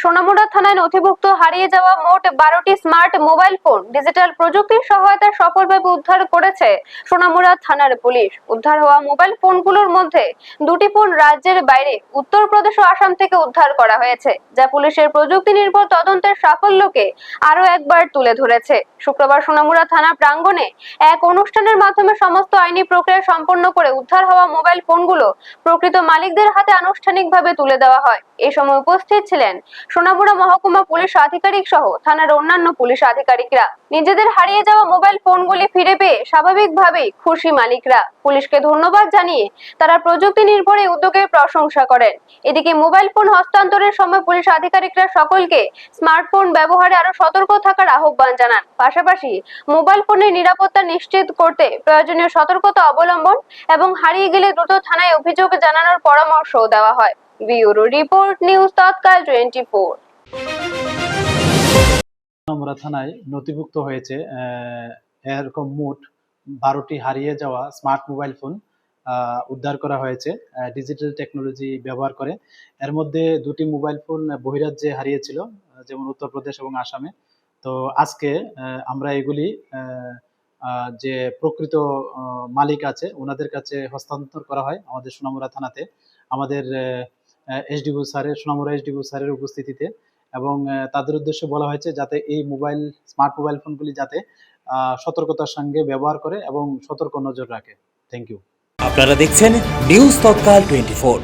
সোনামুড়া থানায় নথিভুক্ত হারিয়ে যাওয়া মোট 12টি স্মার্ট মোবাইল ফোন ডিজিটাল প্রযুক্তির সহায়তায় সফলভাবে উদ্ধার করেছে সোনামুড়া থানার পুলিশ। উদ্ধার হওয়া মোবাইল ফোনগুলোর মধ্যে দুটি ফোন রাজ্যের বাইরে উত্তরপ্রদেশ ও আসাম থেকে উদ্ধার করা হয়েছে, যা পুলিশের প্রযুক্তি নির্ভর তদন্তের সাফল্যকে আরো একবার তুলে ধরেছে। শুক্রবার সোনামুড়া থানা প্রাঙ্গণে এক অনুষ্ঠানের মাধ্যমে সমস্ত আইনি প্রক্রিয়া সম্পন্ন করে উদ্ধার হওয়া মোবাইল ফোনগুলো প্রকৃত মালিকদের হাতে আনুষ্ঠানিকভাবে তুলে দেওয়া হয়। এই সময় উপস্থিত ছিলেন সোনামুড়া মহকুমা পুলিশ আধিকারিক সহ থানার অন্যান্য পুলিশ আধিকারিকরা। নিজেদের হারিয়ে যাওয়া মোবাইল ফোনগুলি ফিরে পেয়ে স্বাভাবিকভাবেই খুশি মালিকরা। পুলিশকে ধন্যবাদ জানিয়ে তারা প্রযুক্তি নির্ভর এই উদ্যোগের প্রশংসা করেন। এদিকে মোবাইল ফোন হস্তান্তরের সময় পুলিশ আধিকারিকরা সকলকে স্মার্টফোন ব্যবহারে আরো সতর্ক থাকার আহ্বান জানান। পাশাপাশি মোবাইল ফোনের নিরাপত্তা নিশ্চিত করতে প্রয়োজনীয় সতর্কতা অবলম্বন এবং হারিয়ে গেলে দ্রুত থানায় অভিযোগ জানানোর পরামর্শও দেওয়া হয়। ব্যুরো রিপোর্ট, নিউজ তৎকাল 24। সোনামুড়া থানায় নথিভুক্ত হয়েছে এরকম মোট 12টি হারিয়ে যাওয়া স্মার্ট মোবাইল ফোন উদ্ধার করা হয়েছে ডিজিটাল টেকনোলজি ব্যবহার করে। এর মধ্যে দুটি মোবাইল ফোন বহিরাজ্যে হারিয়েছিল, যেমন উত্তরপ্রদেশ এবং আসামে। তো আজকে আমরা এগুলি যে প্রকৃত মালিক আছে ওনাদের কাছে হস্তান্তর করা হয় আমাদের সোনামুড়া থানাতে, আমাদের এসডিপিও স্যারের, সোনামুড়া এসডিপিও স্যারের উপস্থিতিতে। এবং তাদের উদ্দেশ্যে বলা হয়েছে যাতে এই স্মার্ট মোবাইল ফোনগুলি যাতে সতর্কতার সঙ্গে ব্যবহার করে এবং সতর্ক নজর রাখে। Thank you. আপনারা দেখছেন নিউজ তৎকাল 24।